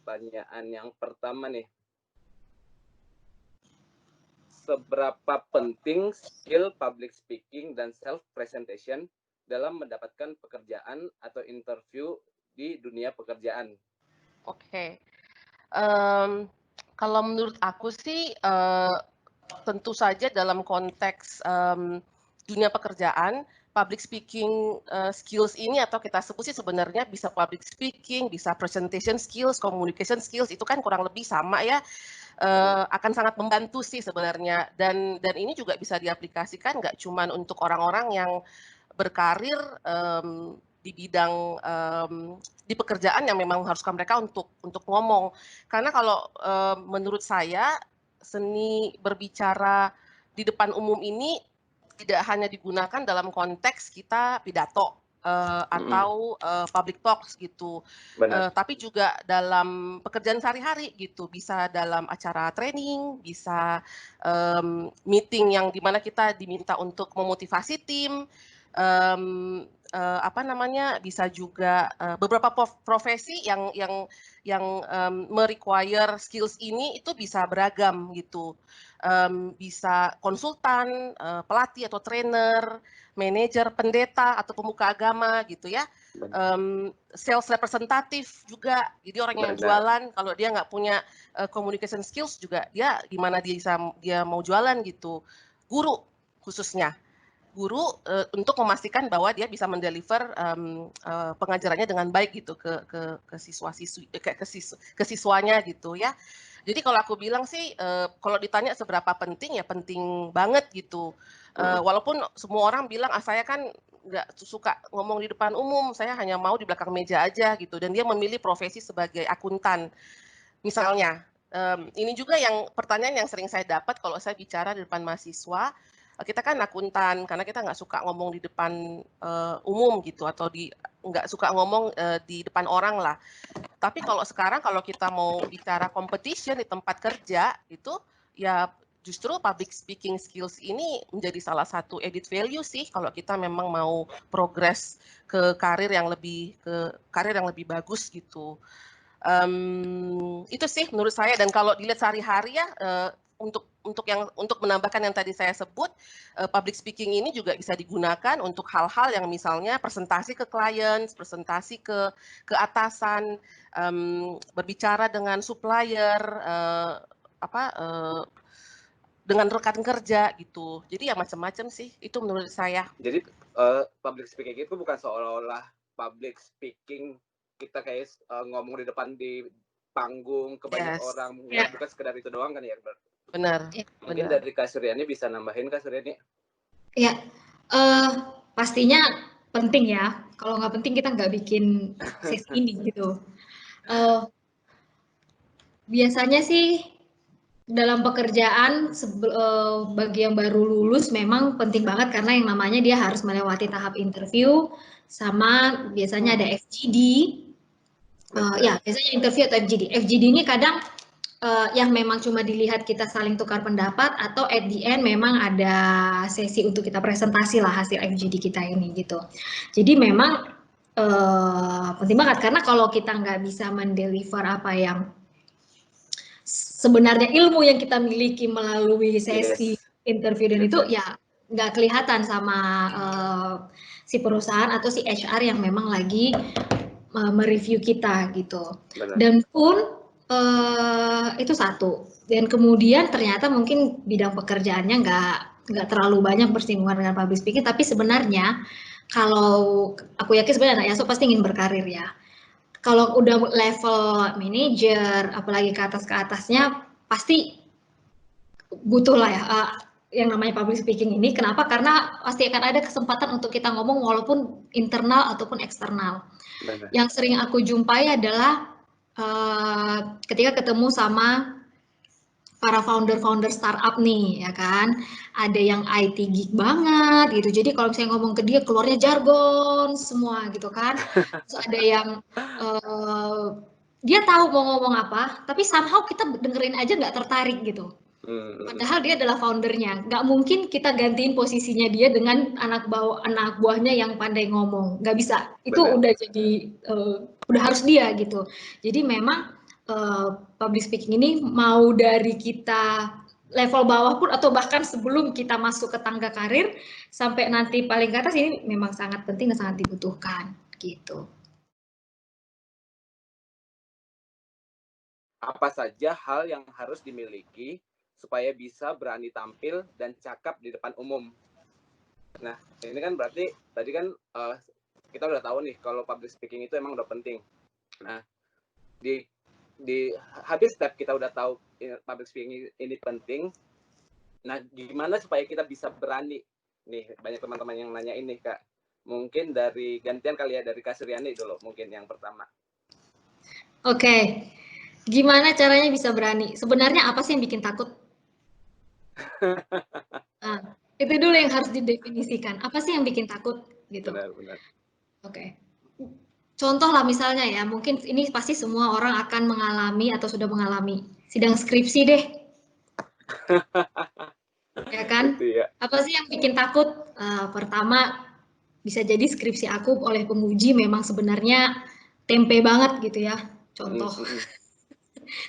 pertanyaan yang pertama nih. Seberapa penting skill public speaking dan self presentation dalam mendapatkan pekerjaan atau interview di dunia pekerjaan? Oke. Kalau menurut aku sih, tentu saja dalam konteks, dunia pekerjaan, public speaking, skills ini atau kita sebut sih sebenarnya bisa public speaking, bisa presentation skills, communication skills, itu kan kurang lebih sama ya, akan sangat membantu sih sebenarnya. Dan ini juga bisa diaplikasikan nggak cuman untuk orang-orang yang berkarir, di bidang, di pekerjaan yang memang mengharuskan mereka untuk ngomong. Karena kalau, menurut saya, seni berbicara di depan umum ini tidak hanya digunakan dalam konteks kita pidato, atau, public talks gitu, Benar. tapi juga dalam pekerjaan sehari-hari gitu. Bisa dalam acara training, bisa, meeting yang di mana kita diminta untuk memotivasi tim, apa namanya, bisa juga, beberapa profesi yang me-require skills ini itu bisa beragam gitu. Bisa konsultan, pelatih atau trainer, manajer, pendeta, atau pemuka agama gitu ya. Benar. Sales representatif juga, jadi orang yang Benar. jualan kalau dia nggak punya, communication skills juga dia gimana dia mau jualan gitu. Guru khususnya. Guru, untuk memastikan bahwa dia bisa mendeliver pengajarannya dengan baik gitu ke siswa-siswi ke siswanya gitu ya. Jadi kalau aku bilang sih, kalau ditanya seberapa penting, ya penting banget gitu. Walaupun semua orang bilang, "Ah, saya kan nggak suka ngomong di depan umum, saya hanya mau di belakang meja aja," gitu, dan dia memilih profesi sebagai akuntan misalnya. Ini juga yang pertanyaan yang sering saya dapat kalau saya bicara di depan mahasiswa, kita kan akuntan, karena kita nggak suka ngomong di depan, umum gitu, atau nggak suka ngomong, di depan orang lah. Tapi kalau sekarang kalau kita mau bicara competition di tempat kerja, itu ya justru public speaking skills ini menjadi salah satu added value sih kalau kita memang mau progress ke karir yang lebih bagus gitu. Itu sih menurut saya, dan kalau dilihat sehari-hari ya, untuk menambahkan yang tadi saya sebut, public speaking ini juga bisa digunakan untuk hal-hal yang misalnya presentasi ke klien, presentasi ke atasan, berbicara dengan supplier, dengan rekan kerja gitu. Jadi ya macam-macam sih, itu menurut saya. Jadi, public speaking itu bukan seolah-olah public speaking kita kayak, ngomong di panggung ke banyak Yes, orang, Ya, bukan sekedar itu doang kan ya, benar, ya, Mungkin benar. dari Kak Suryani bisa nambahin, Kak Suryani? ya. Pastinya penting ya. Kalau nggak penting kita nggak bikin sesi ini gitu. Eh, Biasanya sih dalam pekerjaan bagi yang baru lulus memang penting banget karena yang namanya dia harus melewati tahap interview sama biasanya ada FGD. Ya, biasanya interview atau FGD. FGD ini kadang yang memang cuma dilihat kita saling tukar pendapat atau at the end memang ada sesi untuk kita presentasi lah hasil FGD kita ini gitu. Jadi memang penting banget karena kalau kita nggak bisa mendeliver apa yang sebenarnya ilmu yang kita miliki melalui sesi interview dan itu ya nggak kelihatan sama si perusahaan atau si HR yang memang lagi mereview kita gitu. Benar. Dan pun itu satu. Dan kemudian ternyata mungkin bidang pekerjaannya nggak terlalu banyak bersinggungan dengan public speaking, tapi sebenarnya kalau aku yakin sebenarnya anak Yaso pasti ingin berkarir ya. Kalau udah level manager, apalagi ke atasnya, pasti butuh lah ya yang namanya public speaking ini. Kenapa? Karena pasti akan ada kesempatan untuk kita ngomong walaupun internal ataupun eksternal. Benar. Yang sering aku jumpai adalah ketika ketemu sama para founder startup nih, ya kan, ada yang IT geek banget gitu. Jadi kalau misalnya ngomong ke dia keluarnya jargon semua gitu kan. Terus ada yang dia tahu mau ngomong apa, tapi somehow kita dengerin aja nggak tertarik gitu. Padahal dia adalah foundernya, nggak mungkin kita gantiin posisinya dia dengan anak buahnya yang pandai ngomong, nggak bisa. Itu Benar. udah jadi udah harus dia gitu. Jadi memang public speaking ini mau dari kita level bawah pun atau bahkan sebelum kita masuk ke tangga karir sampai nanti paling ke atas ini memang sangat penting dan sangat dibutuhkan gitu. Apa saja hal yang harus dimiliki supaya bisa berani tampil dan cakap di depan umum? Nah, ini kan berarti tadi kan kita udah tahu nih kalau public speaking itu emang udah penting. Nah, di habis step kita udah tahu public speaking ini penting. Nah, gimana supaya kita bisa berani? Nih, banyak teman-teman yang nanya ini, Kak. Mungkin dari gantian kali ya, dari Kak Suryani dulu mungkin yang pertama. Oke. Gimana caranya bisa berani? Sebenarnya apa sih yang bikin takut? Nah, itu dulu yang harus didefinisikan. Apa sih yang bikin takut gitu? Benar. Oke. Contoh lah misalnya ya, mungkin ini pasti semua orang akan mengalami atau sudah mengalami sidang skripsi deh. Ya kan? Itu ya. Apa sih yang bikin takut? Pertama, bisa jadi skripsi aku oleh penguji memang sebenarnya tempe banget gitu ya. Contoh.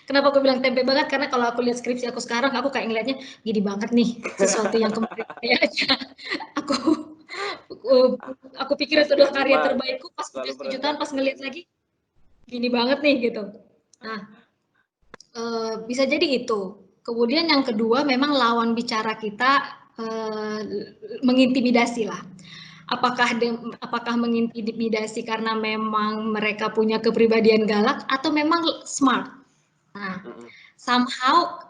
Kenapa aku bilang tempe banget? Karena kalau aku lihat skripsi aku sekarang, aku kayak ngeliatnya gini banget nih, sesuatu yang kemarin aja. Aku pikir itu adalah karya terbaikku, pas udah 7 tahun, pas ngeliat lagi, gini banget nih gitu. Nah, bisa jadi itu. Kemudian yang kedua, memang lawan bicara kita mengintimidasi lah. Apakah mengintimidasi karena memang mereka punya kepribadian galak atau memang smart? Nah, somehow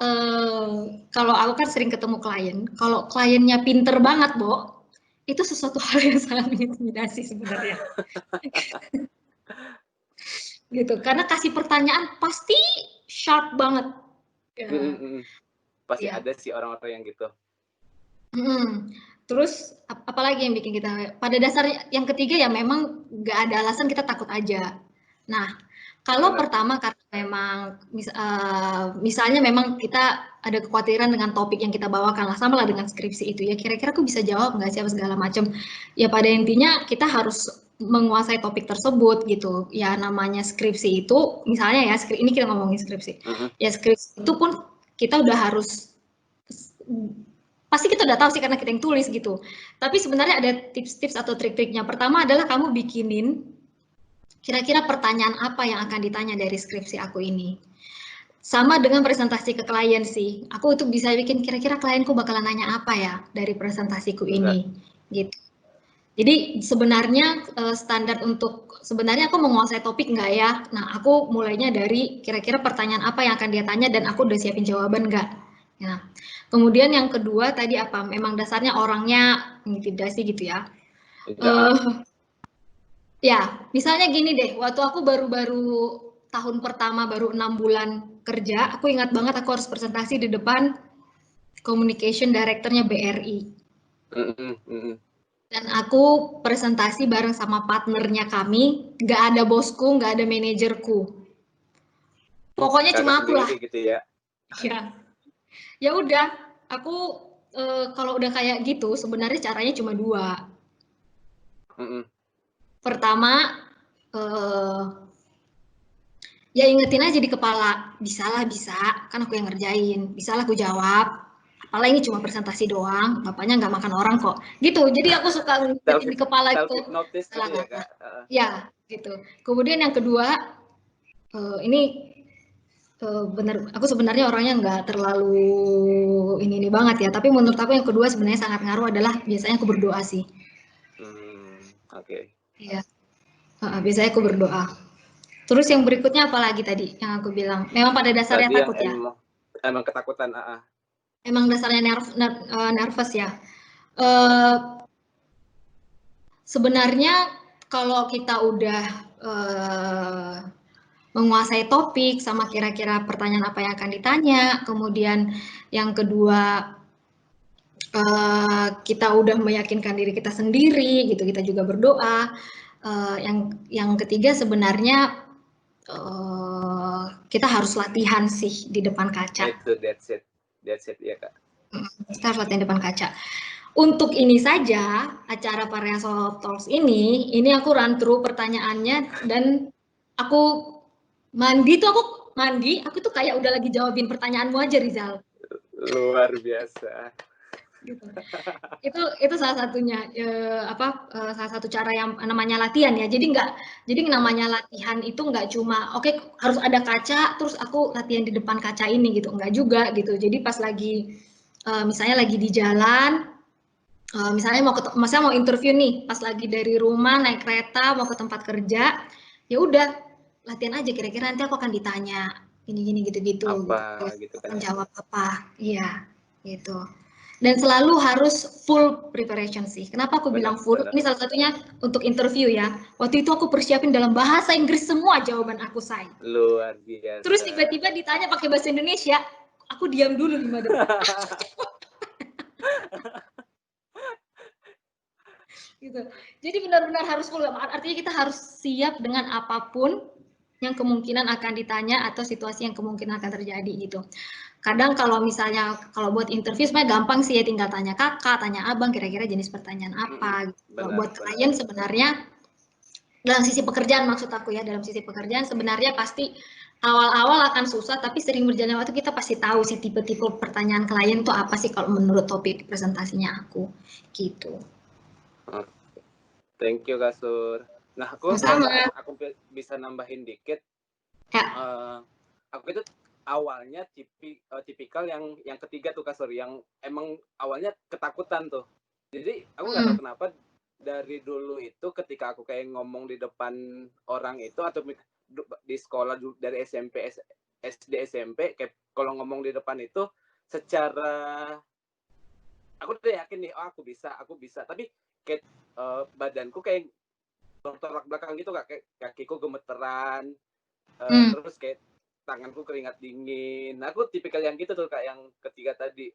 kalau aku kan sering ketemu klien, kalau kliennya pinter banget, Bo, itu sesuatu hal yang sangat mengintimidasi sebenarnya. Gitu, karena kasih pertanyaan pasti sharp banget. Pasti ada sih orang-orang yang gitu. Terus apalagi yang bikin kita, pada dasarnya yang ketiga ya memang nggak ada alasan kita takut aja. Nah, kalau pertama karena memang misalnya memang kita ada kekhawatiran dengan topik yang kita bawakan lah, sama lah dengan skripsi itu ya, kira-kira aku bisa jawab nggak sih apa segala macam. Ya pada intinya kita harus menguasai topik tersebut gitu. Ya namanya skripsi itu, misalnya ya, ini kita ngomongin skripsi. Ya skripsi itu pun kita udah harus, pasti kita udah tahu sih karena kita yang tulis gitu. Tapi sebenarnya ada tips-tips atau trik-triknya. Pertama adalah kamu bikinin kira-kira pertanyaan apa yang akan ditanya dari skripsi aku ini. Sama dengan presentasi ke klien sih. Aku itu bisa bikin kira-kira klienku bakalan nanya apa ya dari presentasiku ini. Gitu. Jadi sebenarnya standar untuk, sebenarnya aku menguasai topik nggak ya? Nah, aku mulainya dari kira-kira pertanyaan apa yang akan dia tanya dan aku udah siapin jawaban nggak? Nah, kemudian yang kedua tadi apa? Memang dasarnya orangnya mengintimidasi gitu ya. Ya, misalnya gini deh, waktu aku baru-baru tahun pertama, baru 6 bulan kerja, aku ingat banget aku harus presentasi di depan communication directornya BRI. Dan aku presentasi bareng sama partnernya kami, nggak ada bosku, nggak ada manajerku. Pokoknya cuma aku lah. Gitu ya. Ya udah, aku kalau udah kayak gitu, sebenarnya caranya cuma dua. Pertama, ya ingetin aja di kepala, bisalah bisa, kan aku yang ngerjain, bisalah aku jawab. Apalagi ini cuma presentasi doang, bapaknya nggak makan orang kok. Gitu, jadi aku suka ngingetin di kepala gitu. Ya, gitu. Kemudian yang kedua, ini bener, aku sebenarnya orangnya nggak terlalu ini banget ya, tapi menurut aku yang kedua sebenarnya sangat ngaruh adalah biasanya aku berdoa sih. Iya, biasanya aku berdoa. Terus yang berikutnya apa lagi tadi yang aku bilang? Memang pada dasarnya takut ya. Emang ketakutan. Emang dasarnya nervous ya. Sebenarnya kalau kita udah menguasai topik sama kira-kira pertanyaan apa yang akan ditanya, kemudian yang kedua kita udah meyakinkan diri kita sendiri gitu, kita juga berdoa. Yang ketiga sebenarnya kita harus latihan sih di depan kaca. That's it ya Kak. Kita harus latihan di depan kaca. Untuk ini saja acara Pareaso Talks ini aku run through pertanyaannya dan aku mandi tuh aku mandi, aku tuh kayak udah lagi jawabin pertanyaanmu aja, Rizal. Luar biasa. Gitu. Itu salah satunya salah satu cara yang namanya latihan ya. Jadi namanya latihan itu nggak cuma oke harus ada kaca terus aku latihan di depan kaca ini gitu, nggak juga gitu. Jadi pas lagi misalnya lagi di jalan, misalnya mau interview nih, pas lagi dari rumah naik kereta mau ke tempat kerja, ya udah latihan aja kira-kira nanti aku akan ditanya gini gitu-gitu. Apa gitu Akan kan? jawab apa? Iya, gitu. Dan selalu harus full preparation sih. Kenapa aku bilang full? Benar. Ini salah satunya untuk interview ya. Waktu itu aku persiapin dalam bahasa Inggris semua jawaban aku, Say. Luar biasa. Terus tiba-tiba ditanya pakai bahasa Indonesia, aku diam dulu 5 detik. Gitu. Jadi benar-benar harus full. Artinya kita harus siap dengan apapun yang kemungkinan akan ditanya atau situasi yang kemungkinan akan terjadi gitu. Kadang kalau misalnya kalau buat interview sebenarnya gampang sih ya, tinggal tanya kakak, tanya abang kira-kira jenis pertanyaan apa. Kalau buat klien sebenarnya dalam sisi pekerjaan maksud aku ya, dalam sisi pekerjaan sebenarnya pasti awal-awal akan susah tapi sering berjalan waktu kita pasti tahu sih tipe-tipe pertanyaan klien tuh apa sih kalau menurut topik presentasinya aku gitu. Thank you Kak Sur. Nah aku bisa nambahin dikit. Ya. Aku itu awalnya tipikal yang ketiga tuh Kak Sur, yang emang awalnya ketakutan tuh. Jadi aku nggak tahu kenapa dari dulu itu ketika aku kayak ngomong di depan orang itu atau di sekolah dari SMP, SD, SMP kayak kalau ngomong di depan itu secara aku udah yakin nih, oh aku bisa. Tapi kayak badanku kayak tolak belakang gitu, kayak kakiku gemeteran, terus kayak tanganku keringat dingin. Nah, aku tipikal yang gitu tuh Kak, yang ketiga tadi.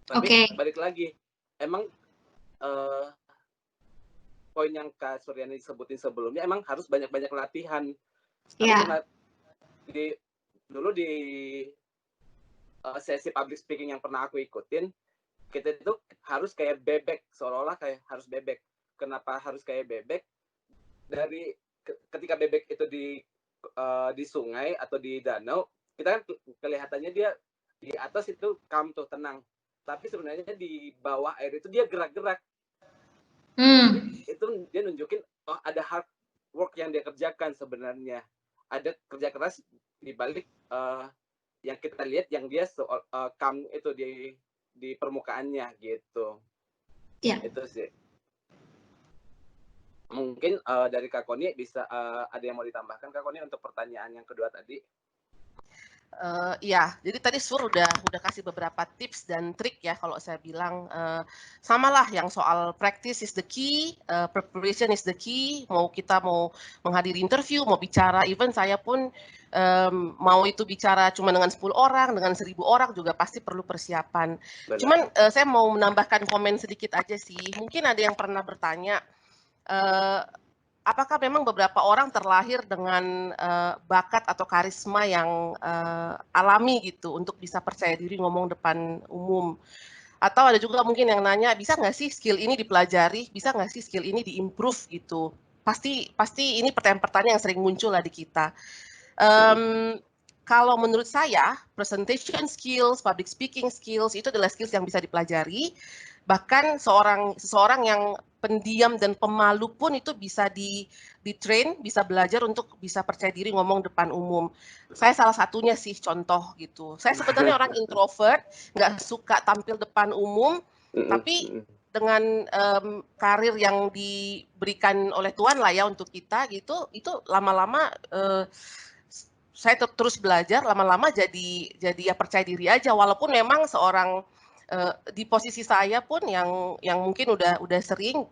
Tapi balik lagi, emang poin yang Kak Suryani sebutin sebelumnya emang harus banyak-banyak latihan. Iya. Dulu di sesi public speaking yang pernah aku ikutin, kita itu harus kayak bebek, seolah-olah kayak harus bebek. Kenapa harus kayak bebek? Dari ketika bebek itu di sungai atau di danau, kita kan kelihatannya dia di atas itu calm tuh, tenang. Tapi sebenarnya di bawah air itu dia gerak-gerak. Jadi itu dia nunjukin oh ada hard work yang dia kerjakan sebenarnya. Ada kerja keras di balik yang kita lihat yang dia calm itu di permukaannya gitu. Iya. Itu sih. Mungkin dari Kak Koni bisa ada yang mau ditambahkan Kak Koni untuk pertanyaan yang kedua tadi? Iya, jadi tadi Sur udah kasih beberapa tips dan trik ya kalau saya bilang samalah yang soal practice is the key, preparation is the key. Mau kita mau menghadiri interview, mau bicara, even saya pun mau itu bicara cuma dengan 10 orang, dengan 1000 orang juga pasti perlu persiapan. Benar. Cuman saya mau menambahkan komen sedikit aja sih. Mungkin ada yang pernah bertanya, apakah memang beberapa orang terlahir dengan bakat atau karisma yang alami gitu untuk bisa percaya diri ngomong depan umum? Atau ada juga mungkin yang nanya, bisa nggak sih skill ini dipelajari? Bisa nggak sih skill ini diimprove gitu? Pasti ini pertanyaan-pertanyaan yang sering muncul lah di kita. Kalau menurut saya, presentation skills, public speaking skills itu adalah skills yang bisa dipelajari. Bahkan seseorang yang pendiam dan pemalu pun itu bisa di-train, bisa belajar untuk bisa percaya diri ngomong depan umum. Saya salah satunya sih contoh gitu. Saya sebenarnya orang introvert, nggak suka tampil depan umum, tapi dengan karir yang diberikan oleh Tuhan lah ya untuk kita gitu, itu lama-lama saya terus belajar, lama-lama jadi ya percaya diri aja, walaupun memang seorang di posisi saya pun yang mungkin udah sering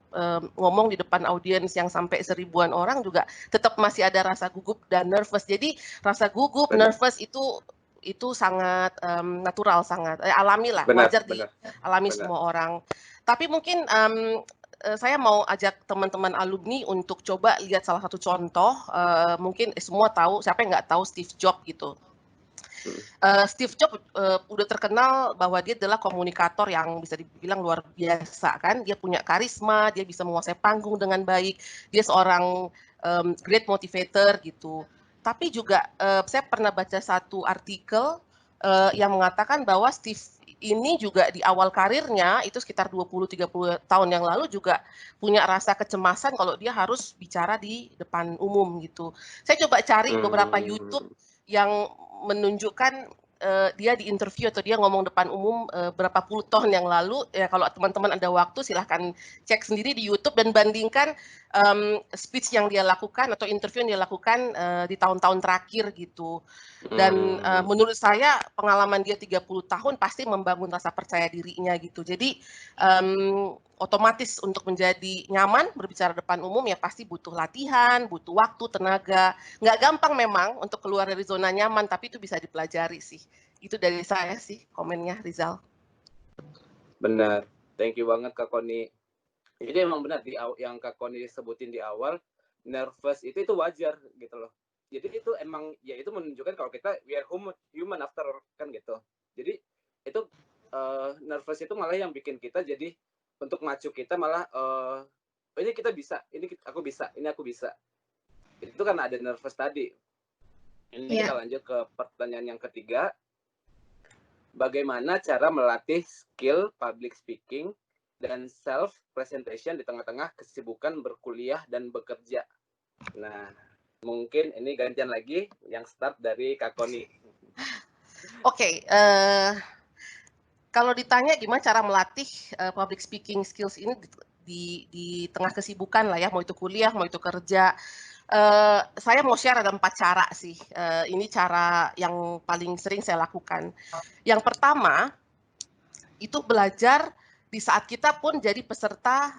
ngomong di depan audiens yang sampai 1000-an orang juga tetap masih ada rasa gugup dan nervous. Jadi rasa gugup, nervous itu sangat natural, sangat alami lah, wajar dialami semua orang. Tapi mungkin saya mau ajak teman-teman alumni untuk coba lihat salah satu contoh. Mungkin semua tahu, siapa yang nggak tahu Steve Jobs gitu. Steve Jobs udah terkenal bahwa dia adalah komunikator yang bisa dibilang luar biasa kan. Dia punya karisma, dia bisa menguasai panggung dengan baik. Dia seorang great motivator gitu. tapi juga saya pernah baca satu artikel yang mengatakan bahwa Steve ini juga di awal karirnya itu sekitar 20-30 tahun yang lalu juga punya rasa kecemasan kalau dia harus bicara di depan umum gitu. Saya coba cari beberapa YouTube yang menunjukkan dia di interview atau dia ngomong depan umum berapa puluh tahun yang lalu. Ya kalau teman-teman ada waktu silahkan cek sendiri di YouTube dan bandingkan speech yang dia lakukan atau interview yang dia lakukan di tahun-tahun terakhir gitu. Dan menurut saya pengalaman dia 30 tahun pasti membangun rasa percaya dirinya gitu. Jadi otomatis untuk menjadi nyaman berbicara depan umum ya pasti butuh latihan, butuh waktu, tenaga. Nggak gampang memang untuk keluar dari zona nyaman, tapi itu bisa dipelajari sih. Itu dari saya sih komennya, Rizal. Benar, thank you banget Kak Koni. Jadi emang benar yang Kak Koni sebutin di awal, nervous itu wajar gitu loh. Jadi itu emang ya itu menunjukkan kalau kita we are human after kan gitu. Jadi itu nervous itu malah yang bikin kita jadi untuk maju kita malah ini kita bisa, ini aku bisa, ini aku bisa. Itu kan ada nervous tadi. Ini kita lanjut ke pertanyaan yang ketiga. Bagaimana cara melatih skill public speaking dan self presentation di tengah-tengah kesibukan berkuliah dan bekerja? Nah, mungkin ini gantian lagi yang start dari Kak Koni. Oke, kalau ditanya gimana cara melatih public speaking skills ini di tengah kesibukan lah ya, mau itu kuliah, mau itu kerja. Saya mau share ada 4 cara sih. Ini cara yang paling sering saya lakukan. Yang pertama, itu belajar di saat kita pun jadi peserta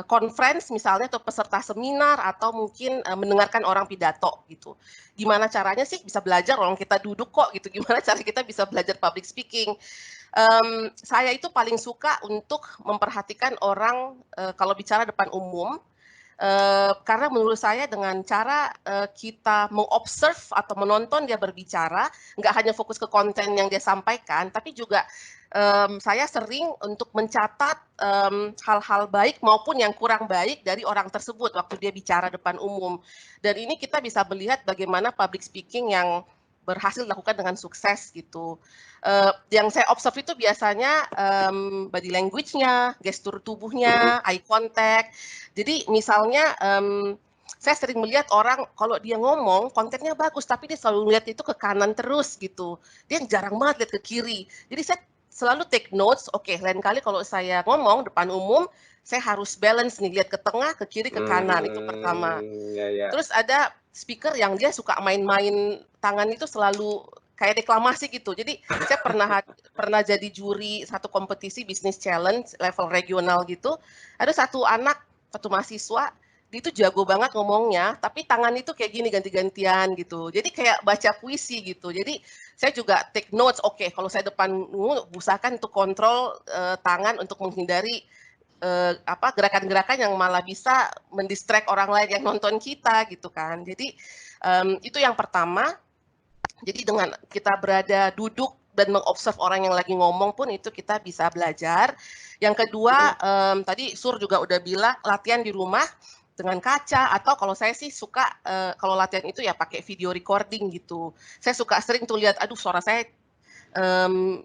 conference misalnya atau peserta seminar atau mungkin mendengarkan orang pidato gitu. Gimana caranya sih bisa belajar orang kita duduk kok gitu. Gimana cara kita bisa belajar public speaking? Saya itu paling suka untuk memperhatikan orang kalau bicara depan umum. Karena menurut saya dengan cara kita mengobserve atau menonton dia berbicara, nggak hanya fokus ke konten yang dia sampaikan, tapi juga saya sering untuk mencatat hal-hal baik maupun yang kurang baik dari orang tersebut waktu dia bicara depan umum. Dan ini kita bisa melihat bagaimana public speaking yang berhasil dilakukan dengan sukses gitu. Yang saya observe itu biasanya body language-nya, gestur tubuhnya, eye contact. Jadi misalnya saya sering melihat orang kalau dia ngomong kontennya bagus tapi dia selalu lihat itu ke kanan terus gitu. Dia jarang banget lihat ke kiri. Jadi saya selalu take notes. Oke, lain kali kalau saya ngomong depan umum saya harus balance nih, lihat ke tengah, ke kiri, ke kanan. Itu pertama. Terus ada speaker yang dia suka main-main tangan itu selalu kayak deklamasi gitu. Jadi saya pernah jadi juri satu kompetisi bisnis challenge level regional gitu. Ada satu mahasiswa, dia itu jago banget ngomongnya, tapi tangan itu kayak gini ganti-gantian gitu. Jadi kayak baca puisi gitu. Jadi saya juga take notes. Oke, kalau saya depan usahakan untuk kontrol tangan untuk menghindari gerakan-gerakan yang malah bisa mendistract orang lain yang nonton kita gitu kan. Jadi itu yang pertama. Jadi dengan kita berada duduk dan mengobserv orang yang lagi ngomong pun itu kita bisa belajar. Yang kedua, tadi Sur juga udah bilang latihan di rumah dengan kaca atau kalau saya sih suka kalau latihan itu ya pakai video recording gitu. Saya suka sering tuh lihat, aduh suara saya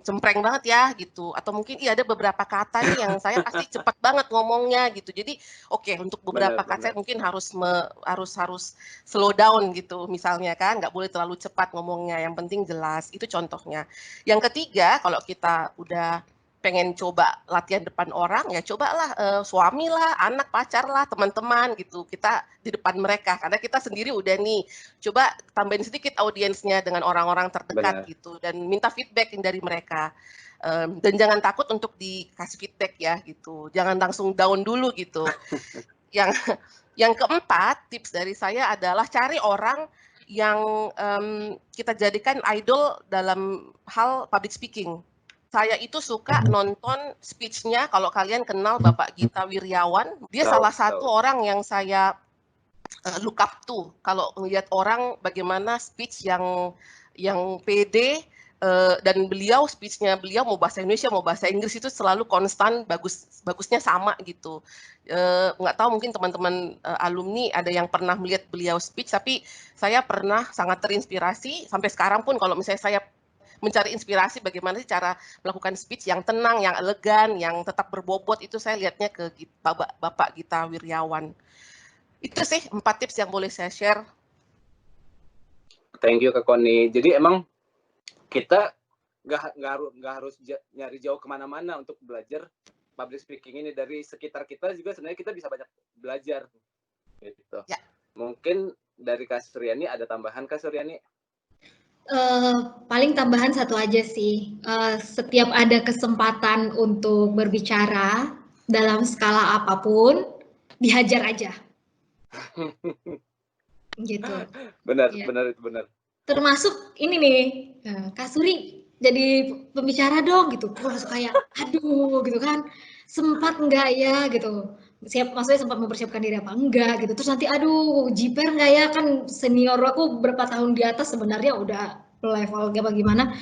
cempreng banget ya gitu, atau mungkin ada beberapa kata nih yang saya pasti cepat banget ngomongnya gitu. Jadi oke, untuk beberapa kata saya mungkin harus slow down gitu misalnya kan, nggak boleh terlalu cepat ngomongnya, yang penting jelas. Itu contohnya. Yang ketiga, kalau kita udah pengen coba latihan depan orang, ya cobalah suami lah, anak, pacar lah, teman-teman gitu. Kita di depan mereka, karena kita sendiri udah nih, coba tambahin sedikit audiensnya dengan orang-orang terdekat gitu, dan minta feedback dari mereka. Dan jangan takut untuk dikasih feedback ya gitu, jangan langsung down dulu gitu. Yang keempat, tips dari saya adalah cari orang yang kita jadikan idol dalam hal public speaking. Saya itu suka nonton speech-nya, kalau kalian kenal Bapak Gita Wirjawan, dia salah satu orang yang saya look up to. Kalau melihat orang bagaimana speech yang pede, dan speech-nya beliau mau bahasa Indonesia mau bahasa Inggris itu selalu konstan, bagusnya sama gitu. Nggak tahu mungkin teman-teman alumni ada yang pernah melihat beliau speech, tapi saya pernah sangat terinspirasi sampai sekarang pun kalau misalnya saya mencari inspirasi bagaimana sih cara melakukan speech yang tenang, yang elegan, yang tetap berbobot, itu saya lihatnya ke Bapak Gita Wirjawan. Itu sih 4 tips yang boleh saya share. Thank you Kak Koni. Jadi emang kita nggak harus nyari jauh kemana-mana untuk belajar public speaking ini. Dari sekitar kita juga sebenarnya kita bisa banyak belajar gitu. Ya. Mungkin dari Kak Suryani ada tambahan Kak Suryani? Paling tambahan satu aja sih. Setiap ada kesempatan untuk berbicara dalam skala apapun, dihajar aja. Gitu. Benar, ya. Benar itu benar. Termasuk ini nih, Kak Suri jadi pembicara dong gitu. Gue langsung kayak, aduh gitu kan, sempat enggak ya gitu. Maksudnya sempat mempersiapkan diri apa enggak gitu. Terus nanti aduh jiper enggak ya, kan senior aku berapa tahun di atas sebenarnya udah level bagaimana.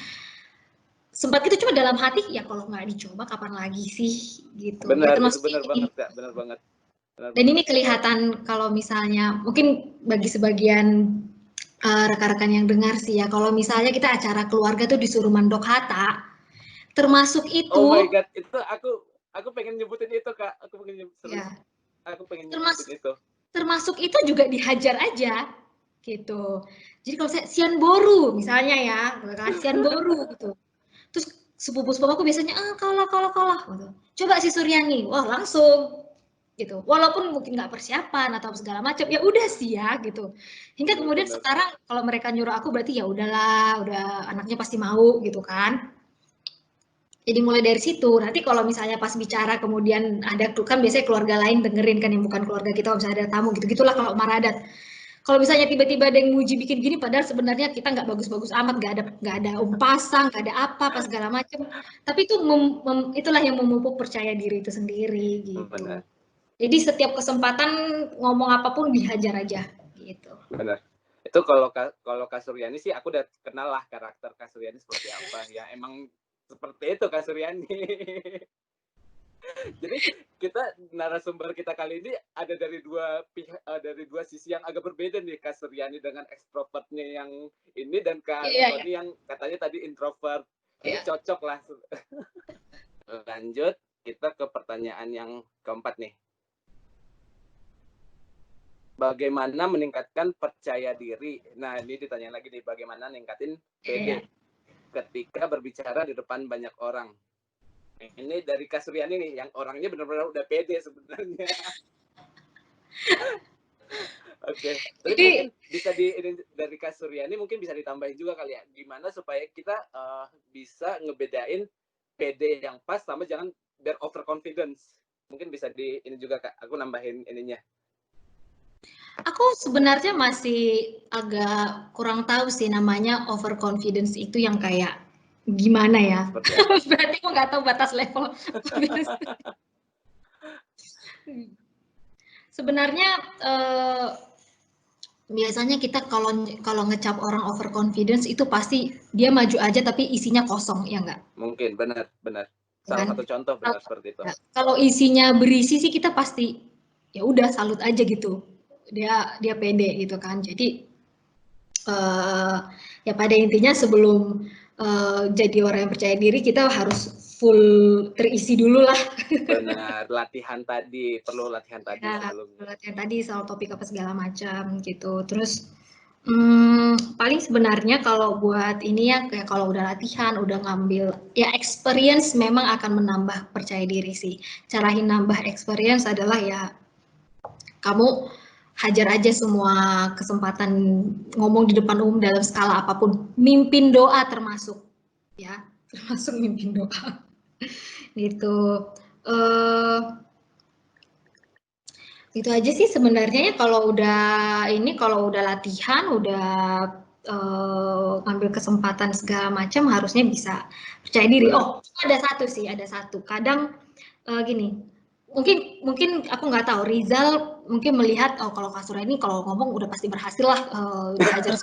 Sempat itu cuma dalam hati, ya kalau nggak dicoba kapan lagi sih gitu. Benar, ya, itu benar banget Kak, benar banget. Dan ini kelihatan kalau misalnya mungkin bagi sebagian rekan-rekan yang dengar sih ya, kalau misalnya kita acara keluarga tuh disuruh mandok hata, termasuk itu. Oh my god, itu aku pengen nyebutin itu Kak, aku pengen nyebutin ya. itu. Termasuk itu juga dihajar aja gitu. Jadi kalau saya Sian Boru misalnya ya, Sian Boru gitu. Terus sepupu-sepupu aku biasanya kalah gitu. Coba si Suryani, wah langsung gitu. Walaupun mungkin nggak persiapan atau segala macam, ya udah sih ya gitu. Hingga kemudian sekarang kalau mereka nyuruh aku berarti ya udahlah, udah anaknya pasti mau gitu kan. Jadi mulai dari situ. Nanti kalau misalnya pas bicara kemudian ada kan biasanya keluarga lain dengerin kan yang bukan keluarga kita, misalnya ada tamu gitu-gitulah kalau maradat. Kalau misalnya tiba-tiba ada yang muji bikin gini, padahal sebenarnya kita nggak bagus-bagus amat, nggak ada pasang, nggak ada apa segala macam. Tapi itu itulah yang memupuk percaya diri itu sendiri gitu. Benar. Jadi setiap kesempatan ngomong apapun dihajar aja gitu. Benar. Itu kalau Kak Suryani sih aku udah kenal lah karakter Kak Suryani seperti apa. Ya emang seperti itu Kak Suryani. Jadi kita narasumber kita kali ini ada dari dua sisi yang agak berbeda nih, Kak Suryani dengan extrovertnya yang ini dan Kak Tony yang katanya tadi introvert. Jadi cocok lah. Lanjut kita ke pertanyaan yang keempat nih. Bagaimana meningkatkan percaya diri? Nah, ini ditanya lagi nih, bagaimana ningkatin PD ketika berbicara di depan banyak orang? Ini dari Kak Suryani nih, yang orangnya benar-benar udah pede sebenarnya. Oke. Jadi mungkin bisa dari Kak Suryani mungkin bisa ditambahin juga kali ya, gimana supaya kita bisa ngebedain pede yang pas sama jangan biar overconfidence. Mungkin bisa ini juga Kak, aku nambahin ininya. Aku sebenarnya masih agak kurang tahu sih namanya overconfidence itu yang kayak gimana ya. Berarti aku nggak tahu batas level. Sebenarnya biasanya kita kalau ngecap orang overconfidence itu pasti dia maju aja tapi isinya kosong, ya nggak? Mungkin benar. Salah satu contoh benar seperti itu. Kalau isinya berisi sih kita pasti ya udah salut aja gitu. Dia pede gitu kan. Jadi ya pada intinya sebelum jadi orang yang percaya diri kita harus full terisi dulu lah. Benar, perlu latihan tadi sebelumnya. Latihan tadi soal topik apa segala macam gitu. Terus paling sebenarnya kalau buat ini ya kayak kalau udah latihan, udah ngambil ya experience memang akan menambah percaya diri sih. Cara nambah experience adalah ya kamu hajar aja semua kesempatan ngomong di depan umum dalam skala apapun, mimpin doa termasuk ya, termasuk mimpin doa gitu. Itu aja sih sebenarnya ya kalau udah latihan, udah ngambil kesempatan segala macam harusnya bisa percaya diri. Oh, ada satu. Kadang gini, mungkin aku nggak tahu. Rizal mungkin melihat kalau Kak Suryani kalau ngomong udah pasti berhasil lah diajar.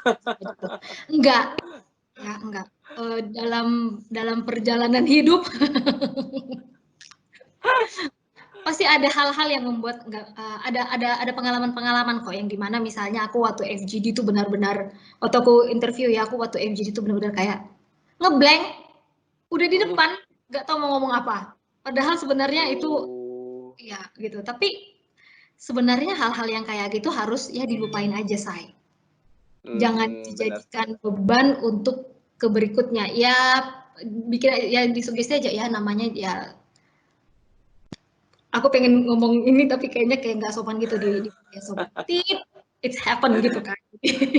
Enggak. dalam perjalanan hidup pasti ada hal-hal yang membuat ada pengalaman-pengalaman kok yang dimana misalnya aku waktu FGD itu benar-benar waktu aku interview ya aku waktu FGD itu benar-benar kayak ngeblank udah di depan nggak tahu mau ngomong apa padahal sebenarnya itu ya gitu tapi sebenarnya hal-hal yang kayak gitu harus ya dilupain aja say jangan dijadikan beban untuk ke berikutnya ya bikin ya disugesti aja ya namanya ya aku pengen ngomong ini tapi kayaknya kayak nggak sopan gitu di sobat it's happen gitu kan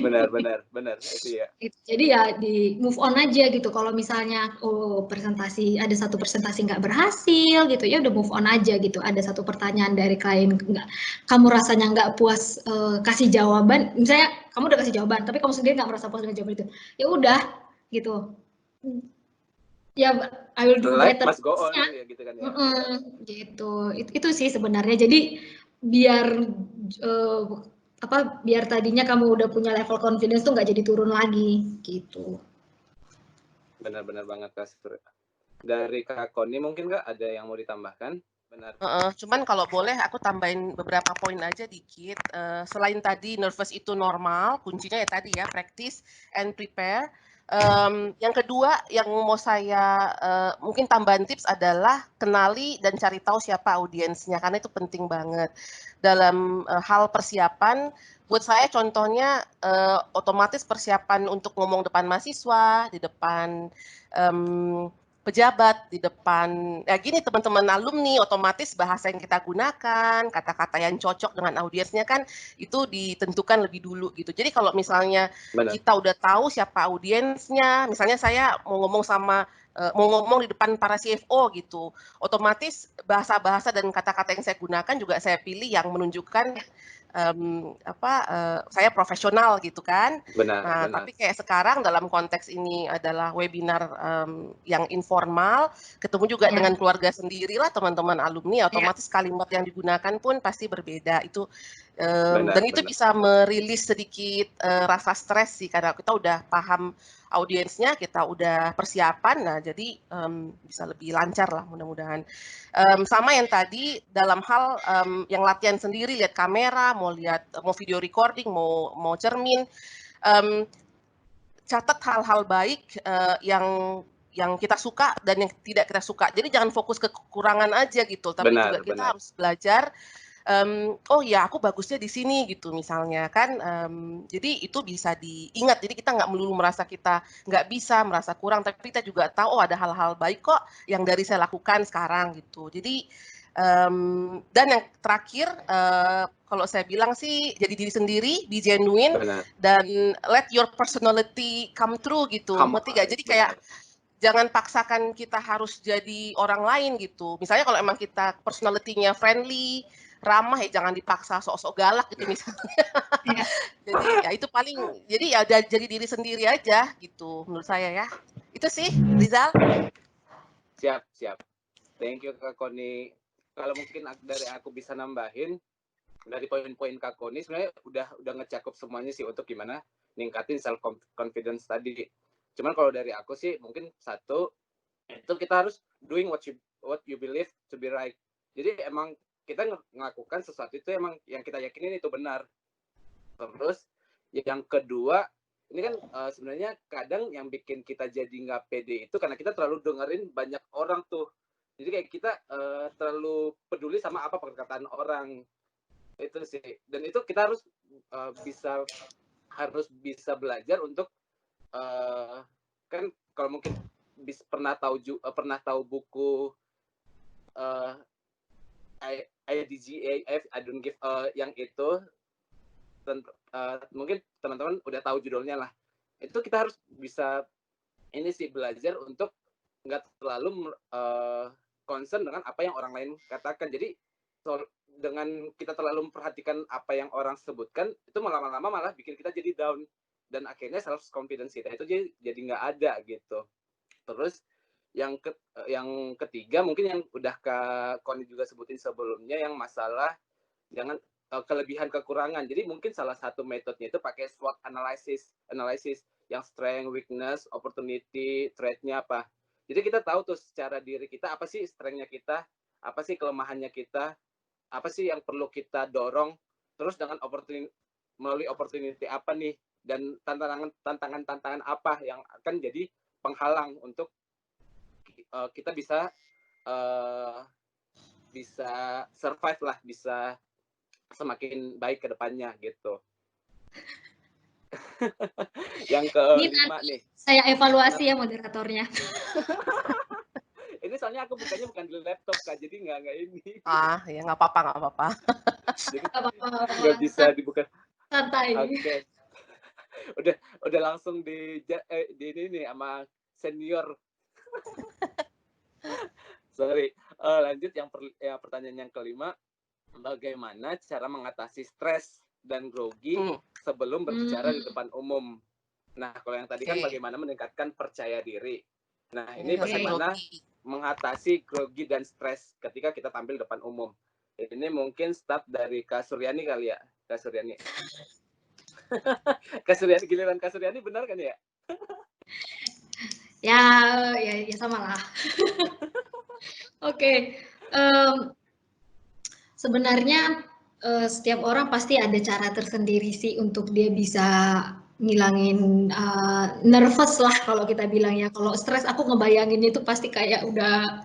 benar itu ya jadi ya di move on aja gitu kalau misalnya ada satu presentasi nggak berhasil gitu ya udah move on aja gitu ada satu pertanyaan dari klien nggak kamu rasanya nggak puas kasih jawaban misalnya kamu udah kasih jawaban tapi kamu sendiri nggak merasa puas dengan jawaban itu ya udah gitu ya I will do better must go on ya gitu kan ya gitu itu sih sebenarnya jadi biar biar tadinya kamu udah punya level confidence tuh nggak jadi turun lagi gitu benar banget Kak. Dari Kak Koni mungkin Kak ada yang mau ditambahkan benar cuman kalau boleh aku tambahin beberapa poin aja dikit selain tadi nervous itu normal kuncinya ya tadi ya practice and prepare. Yang kedua yang mau saya mungkin tambahan tips adalah kenali dan cari tahu siapa audiensnya karena itu penting banget dalam hal persiapan. Buat saya contohnya otomatis persiapan untuk ngomong depan mahasiswa, di depan pejabat, di depan ya gini teman-teman alumni otomatis bahasa yang kita gunakan, kata-kata yang cocok dengan audiensnya kan itu ditentukan lebih dulu gitu. Jadi kalau misalnya kita udah tahu siapa audiensnya, misalnya saya mau ngomong di depan para CFO gitu, otomatis bahasa-bahasa dan kata-kata yang saya gunakan juga saya pilih yang menunjukkan saya profesional gitu kan. Nah, tapi kayak sekarang dalam konteks ini adalah webinar yang informal, ketemu juga dengan keluarga sendiri lah teman-teman alumni, otomatis kalimat yang digunakan pun pasti berbeda. Itu dan itu bisa merilis sedikit rasa stres sih karena kita udah paham audiensnya, kita udah persiapan, nah jadi bisa lebih lancar lah mudah-mudahan. Sama yang tadi dalam hal yang latihan sendiri, lihat kamera, mau video recording, mau cermin, catat hal-hal baik yang kita suka dan yang tidak kita suka. Jadi jangan fokus ke kekurangan aja gitu, tapi juga kita harus belajar oh ya aku bagusnya di sini gitu misalnya kan jadi itu bisa diingat jadi kita nggak melulu merasa kita nggak bisa merasa kurang tapi kita juga tahu oh ada hal-hal baik kok yang dari saya lakukan sekarang gitu jadi dan yang terakhir kalau saya bilang sih jadi diri sendiri be genuine dan let your personality come through gitu ngerti gak jadi kayak jangan paksakan kita harus jadi orang lain gitu misalnya kalau emang kita personality-nya friendly ramah ya jangan dipaksa sok-sok galak gitu misalnya. Jadi ya itu paling jadi ya jadi diri sendiri aja gitu menurut saya ya. Itu sih Rizal. Siap. Thank you Kak Koni. Kalau mungkin dari aku bisa nambahin dari poin-poin Kak Koni sebenarnya udah ngecakup semuanya sih untuk gimana ningkatin self confidence tadi. Cuman kalau dari aku sih mungkin satu itu kita harus doing what you believe to be right. Jadi emang kita melakukan sesuatu itu emang yang kita yakinin itu benar. Terus yang kedua ini kan sebenarnya kadang yang bikin kita jadi nggak pede itu karena kita terlalu dengerin banyak orang tuh. Jadi kayak kita terlalu peduli sama apa perkataan orang itu sih. Dan itu kita harus bisa belajar untuk kan kalau mungkin pernah tahu buku IDGAF I don't give yang itu mungkin teman-teman udah tahu judulnya lah itu kita harus bisa ini sih belajar untuk nggak terlalu concern dengan apa yang orang lain katakan jadi dengan kita terlalu memperhatikan apa yang orang sebutkan itu lama-lama malah bikin kita jadi down dan akhirnya self confidence kita itu jadi nggak ada gitu terus yang ketiga mungkin yang udah Kak Koni juga sebutin sebelumnya yang masalah jangan kelebihan kekurangan. Jadi mungkin salah satu metodenya itu pakai SWOT analysis. yang strength, weakness, opportunity, threat-nya apa. Jadi kita tahu tuh secara diri kita apa sih strength-nya kita, apa sih kelemahannya kita, apa sih yang perlu kita dorong, terus dengan melalui opportunity apa nih, dan tantangan apa yang akan jadi penghalang untuk kita bisa survive lah, bisa semakin baik ke depannya gitu. Yang kelima nih. Saya evaluasi ya moderatornya. Ini soalnya aku bukanya bukan di laptop Kak, jadi nggak ini. Ya nggak apa-apa. Jadi nggak bisa dibuka. Santai. Oke. Udah langsung di ini nih sama senior. Sorry. Lanjut yang pertanyaan yang kelima, bagaimana cara mengatasi stres dan grogi sebelum berbicara di depan umum? Nah, kalau yang tadi kan bagaimana meningkatkan percaya diri. Nah, ini bagaimana mengatasi grogi dan stres ketika kita tampil depan umum. Ini mungkin start dari Kak Suryani kali ya, Kak Suryani. Kak Suryani, giliran Kak Suryani, benar kan ya? Ya sama lah. Oke. Sebenarnya setiap orang pasti ada cara tersendiri sih untuk dia bisa ngilangin nervous lah kalau kita bilang ya. Kalau stres aku ngebayangin itu pasti kayak udah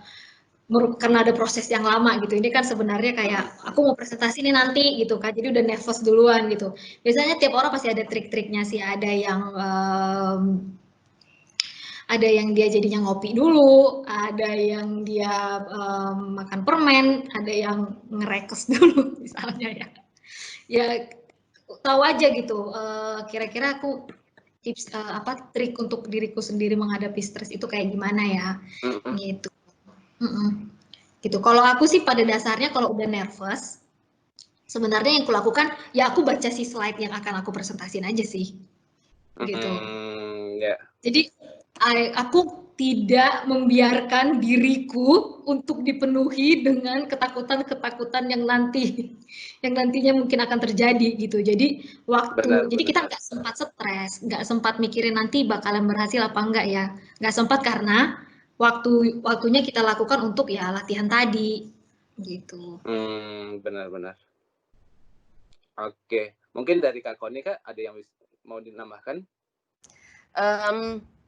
karena ada proses yang lama gitu. Ini kan sebenarnya kayak aku mau presentasi ini nanti gitu kan. Jadi udah nervous duluan gitu. Biasanya tiap orang pasti ada trik-triknya sih. Ada yang dia jadinya ngopi dulu, ada yang dia makan permen, ada yang ngerekes dulu misalnya ya. Ya tahu aja gitu. Kira-kira aku tips trik untuk diriku sendiri menghadapi stres itu kayak gimana ya, gitu. Gitu. Kalau aku sih pada dasarnya kalau udah nervous, sebenarnya yang kulakukan ya aku baca si slide yang akan aku presentasiin aja sih, gitu. Jadi aku tidak membiarkan diriku untuk dipenuhi dengan ketakutan-ketakutan yang nantinya mungkin akan terjadi gitu. Jadi jadi kita nggak sempat stres, nggak sempat mikirin nanti bakalan berhasil apa enggak ya, nggak sempat karena waktunya kita lakukan untuk ya latihan tadi gitu. Benar. Oke, mungkin dari Kak Koni Kak ada yang mau dinambahkan?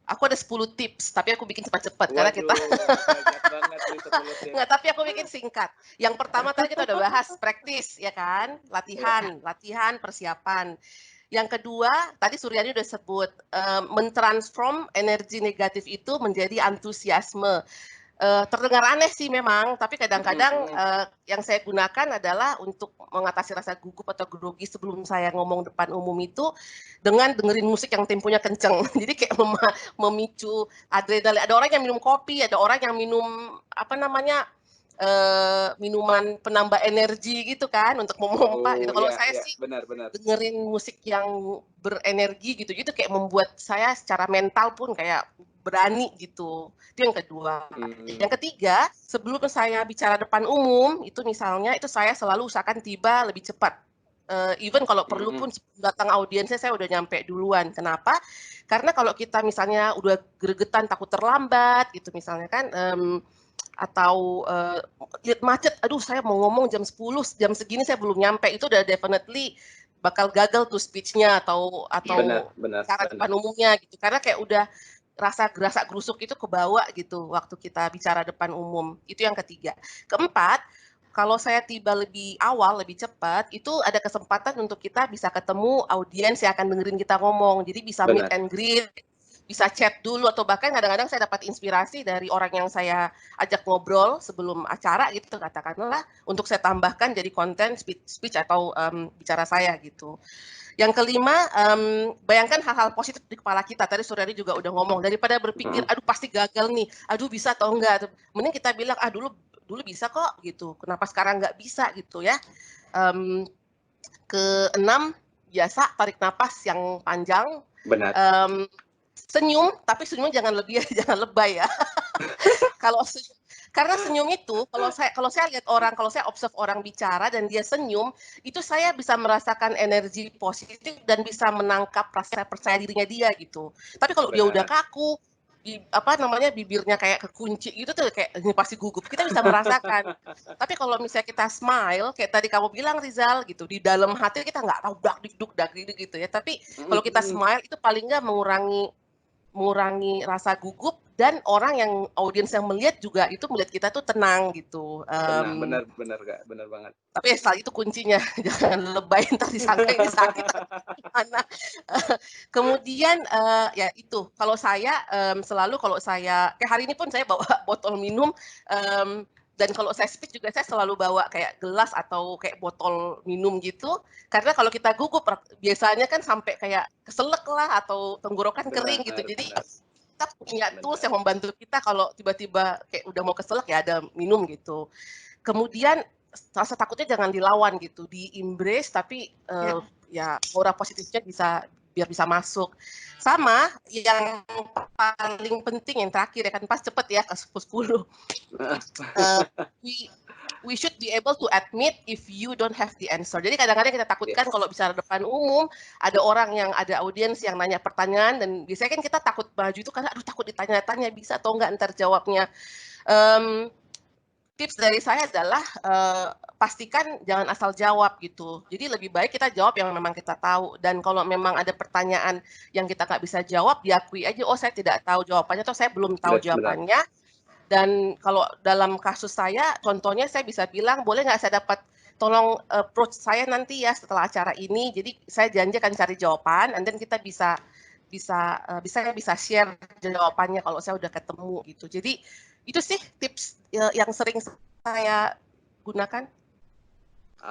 Aku ada 10 tips, tapi aku bikin cepat-cepat karena kita banyak banget nih 10 tips. Nggak, tapi aku bikin singkat. Yang pertama tadi kita udah bahas praktis, ya kan? Latihan, persiapan. Yang kedua, tadi Suryani udah sebut, mentransform energi negatif itu menjadi antusiasme. Terdengar aneh sih memang, tapi kadang-kadang yang saya gunakan adalah untuk mengatasi rasa gugup atau grogi sebelum saya ngomong depan umum itu dengan dengerin musik yang temponya kenceng. Jadi kayak memicu adrenalin. Ada orang yang minum kopi, ada orang yang minum minuman penambah energi gitu kan untuk memompa gitu. Kalau saya sih benar. dengerin musik yang berenergi gitu kayak membuat saya secara mental pun kayak berani gitu. Itu yang kedua. Yang ketiga, sebelum saya bicara depan umum, itu misalnya itu saya selalu usahakan tiba lebih cepat. Even kalau perlu pun datang audiensnya saya udah nyampe duluan. Kenapa? Karena kalau kita misalnya udah gregetan takut terlambat gitu misalnya kan, atau lihat macet, aduh saya mau ngomong jam 10, jam segini saya belum nyampe, itu udah definitely bakal gagal tuh speech-nya atau cara depan umumnya gitu. Karena kayak udah rasa gerasak gerusuk itu kebawa gitu waktu kita bicara depan umum. Itu yang ketiga. Keempat, kalau saya tiba lebih awal, lebih cepat, itu ada kesempatan untuk kita bisa ketemu audiens yang akan dengerin kita ngomong. Jadi bisa meet and greet, bisa chat dulu, atau bahkan kadang-kadang saya dapat inspirasi dari orang yang saya ajak ngobrol sebelum acara gitu, katakanlah, untuk saya tambahkan jadi konten speech atau bicara saya gitu. Yang kelima, bayangkan hal-hal positif di kepala kita. Tadi Suryani juga udah ngomong, daripada berpikir, aduh pasti gagal nih, aduh bisa atau enggak. Mending kita bilang, dulu bisa kok gitu. Kenapa sekarang nggak bisa gitu ya. Keenam, biasa tarik napas yang panjang. Benar. Senyum, tapi senyum jangan lebih, jangan lebay ya. Karena senyum itu, kalau saya lihat orang, kalau saya observe orang bicara dan dia senyum, itu saya bisa merasakan energi positif dan bisa menangkap rasa percaya dirinya dia gitu. Tapi kalau dia udah Benar. kaku, bibirnya kayak kekunci gitu tuh, kayak ini pasti gugup. Kita bisa merasakan. Tapi kalau misalnya kita smile, kayak tadi kamu bilang Rizal gitu, di dalam hati kita nggak tahu dak dik gitu ya. Tapi kalau kita smile itu paling nggak mengurangi rasa gugup, dan orang yang audiens yang melihat juga itu melihat kita tuh tenang gitu. Benar Kak, benar banget. Tapi setelah itu kuncinya jangan lebay, ntar disangka ini sakit gimana. Kemudian ya itu, kalau saya selalu kalau saya kayak hari ini pun saya bawa botol minum, dan kalau saya speak juga saya selalu bawa kayak gelas atau kayak botol minum gitu, karena kalau kita gugup biasanya kan sampai kayak keselek lah atau tenggorokan kering gitu. Jadi kita punya tools yang membantu kita kalau tiba-tiba kayak udah mau keselek ya ada minum gitu. Kemudian rasa takutnya jangan dilawan gitu, di-embrace, tapi ya aura positifnya biar bisa masuk. Sama yang paling penting yang terakhir ya kan, pas cepet ya ke 10. We should be able to admit if you don't have the answer. Jadi kadang-kadang kita takutkan kalau bicara depan umum, ada orang yang ada audiens yang nanya pertanyaan, dan biasanya kan kita takut maju itu karena aduh takut ditanya-tanya bisa atau enggak ntar jawabnya. Tips dari saya adalah pastikan jangan asal jawab gitu. Jadi lebih baik kita jawab yang memang kita tahu. Dan kalau memang ada pertanyaan yang kita nggak bisa jawab, diakui aja, oh saya tidak tahu jawabannya atau saya belum tahu jawabannya. Dan kalau dalam kasus saya, contohnya saya bisa bilang, boleh nggak saya dapat tolong approach saya nanti ya setelah acara ini. Jadi saya janji akan cari jawaban, and then kita bisa share jawabannya kalau saya udah ketemu gitu. Jadi itu sih tips yang sering saya gunakan.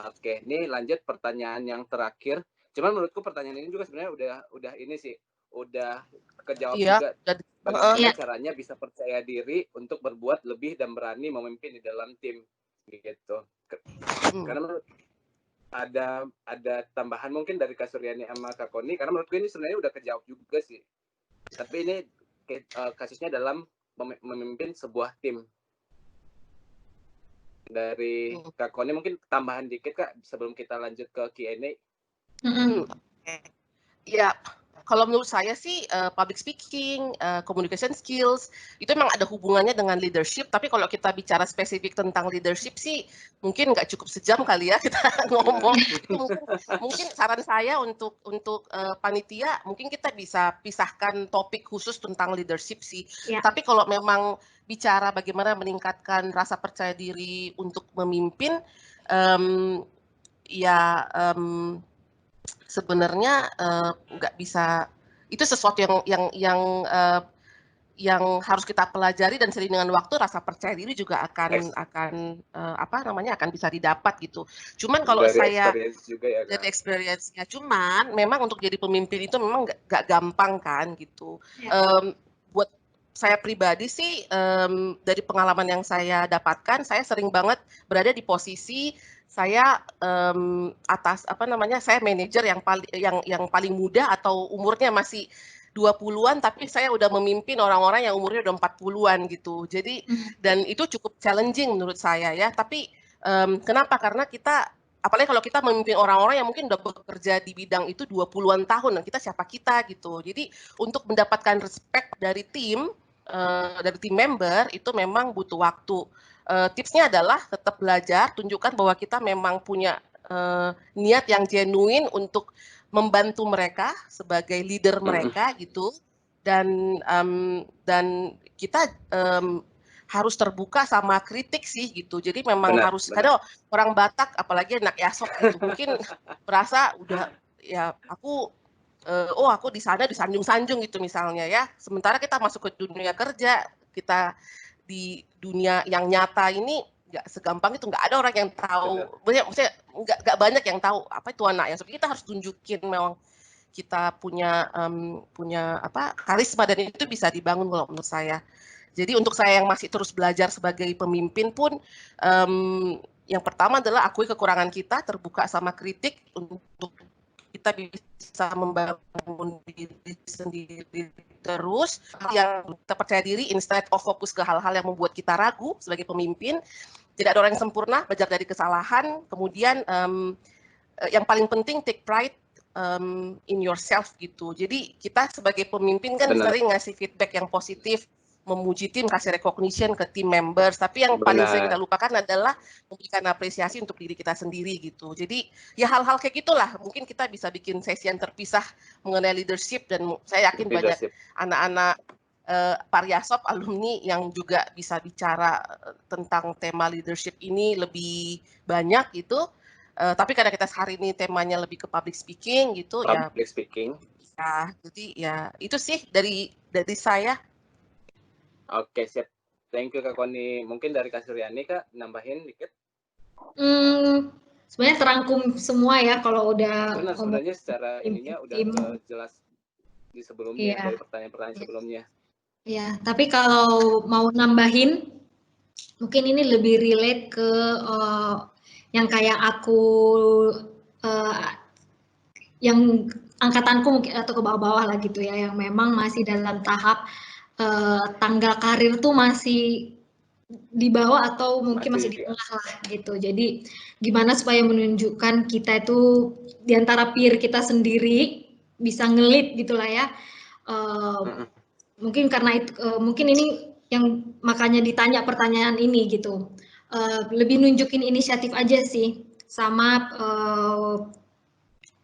Oke, ini lanjut pertanyaan yang terakhir. Cuman menurutku pertanyaan ini juga sebenarnya udah ini sih, udah kejawab juga. Bagaimana caranya bisa percaya diri untuk berbuat lebih dan berani memimpin di dalam tim gitu. Karena ada tambahan mungkin dari Kak Suryani sama Kak Koni, karena menurutku ini sebenarnya udah kejawab juga sih. Tapi ini kasusnya dalam memimpin sebuah tim. Dari Kak Koni mungkin tambahan dikit Kak sebelum kita lanjut ke Q&A. Ya, kalau menurut saya sih public speaking, communication skills itu memang ada hubungannya dengan leadership. Tapi kalau kita bicara spesifik tentang leadership sih mungkin nggak cukup sejam kali ya kita ngomong. Mungkin saran saya untuk panitia mungkin kita bisa pisahkan topik khusus tentang leadership sih. Tapi kalau memang bicara bagaimana meningkatkan rasa percaya diri untuk memimpin, sebenarnya nggak bisa, itu sesuatu yang harus kita pelajari, dan sering dengan waktu rasa percaya diri juga akan bisa didapat gitu. Cuman kalau saya dari experience-nya, cuman memang untuk jadi pemimpin itu memang nggak gampang kan gitu. Buat saya pribadi sih, dari pengalaman yang saya dapatkan, saya sering banget berada di posisi saya saya manajer yang paling muda atau umurnya masih 20-an, tapi saya udah memimpin orang-orang yang umurnya udah 40-an gitu. Jadi dan itu cukup challenging menurut saya ya. Tapi kenapa? Karena kita, apalagi kalau kita memimpin orang-orang yang mungkin udah bekerja di bidang itu 20-an tahun, dan kita siapa kita gitu. Jadi untuk mendapatkan respect dari tim member itu memang butuh waktu. Tipsnya adalah tetap belajar, tunjukkan bahwa kita memang punya niat yang genuine untuk membantu mereka sebagai leader mereka gitu, dan kita harus terbuka sama kritik sih gitu. Jadi memang harus, kadang orang Batak apalagi anak Yasok gitu mungkin merasa udah ya aku di sana disanjung-sanjung gitu misalnya ya. Sementara kita masuk ke dunia kerja, kita di dunia yang nyata ini nggak segampang itu, nggak ada orang yang tahu, maksudnya nggak banyak yang tahu apa itu anak yang. Kita harus tunjukin memang kita punya karisma, dan itu bisa dibangun kalau menurut saya. Jadi untuk saya yang masih terus belajar sebagai pemimpin pun, yang pertama adalah akui kekurangan kita, terbuka sama kritik untuk kita kita bisa membangun diri sendiri terus, yang kita percaya diri instead of fokus ke hal-hal yang membuat kita ragu sebagai pemimpin. Tidak ada orang yang sempurna, belajar dari kesalahan. Kemudian yang paling penting take pride in yourself gitu. Jadi kita sebagai pemimpin kan sering ngasih feedback yang positif, memuji tim, kasih recognition ke tim members, tapi yang paling sering kita lupakan adalah memberikan apresiasi untuk diri kita sendiri gitu. Jadi ya hal-hal kayak gitulah, mungkin kita bisa bikin sesi yang terpisah mengenai leadership, dan saya yakin banyak anak-anak Paryasop alumni yang juga bisa bicara tentang tema leadership ini lebih banyak gitu. Tapi karena kita hari ini temanya lebih ke public speaking gitu, public speaking. Ya, jadi ya itu sih dari saya. Oke, siap. Thank you Kak Koni. Mungkin dari Kak Suryani, Kak, nambahin dikit. Sebenarnya terangkum semua ya kalau udah. Benar, sebenarnya secara ininya udah jelas di sebelumnya, dari pertanyaan-pertanyaan sebelumnya. Ya, tapi kalau mau nambahin, mungkin ini lebih relate ke yang kayak aku, yang angkatanku mungkin atau ke bawah-bawah lah gitu ya, yang memang masih dalam tahap tangga karir tuh masih di bawah atau mungkin masih di tengah lah gitu. Jadi gimana supaya menunjukkan kita itu di antara peer kita sendiri bisa ngelit gitulah ya. Mungkin karena itu mungkin ini yang makanya ditanya pertanyaan ini gitu. Lebih nunjukin inisiatif aja sih, sama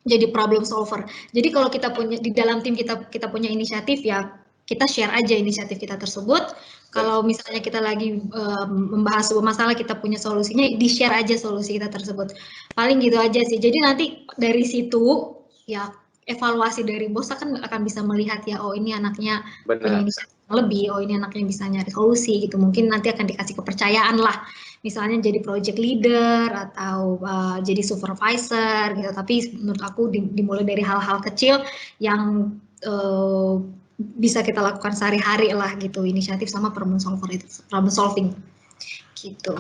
jadi problem solver. Jadi kalau kita punya di dalam tim kita punya inisiatif, ya kita share aja inisiatif kita tersebut. Kalau misalnya kita lagi membahas sebuah masalah, kita punya solusinya, di-share aja solusi kita tersebut. Paling gitu aja sih. Jadi nanti dari situ ya evaluasi dari bos akan bisa melihat ya, oh ini anaknya punya inisiatif lebih, oh ini anaknya bisa nyari solusi gitu. Mungkin nanti akan dikasih kepercayaan lah. Misalnya jadi project leader atau jadi supervisor gitu. Tapi menurut aku dimulai dari hal-hal kecil yang bisa kita lakukan sehari-hari lah gitu, inisiatif sama problem solving gitu.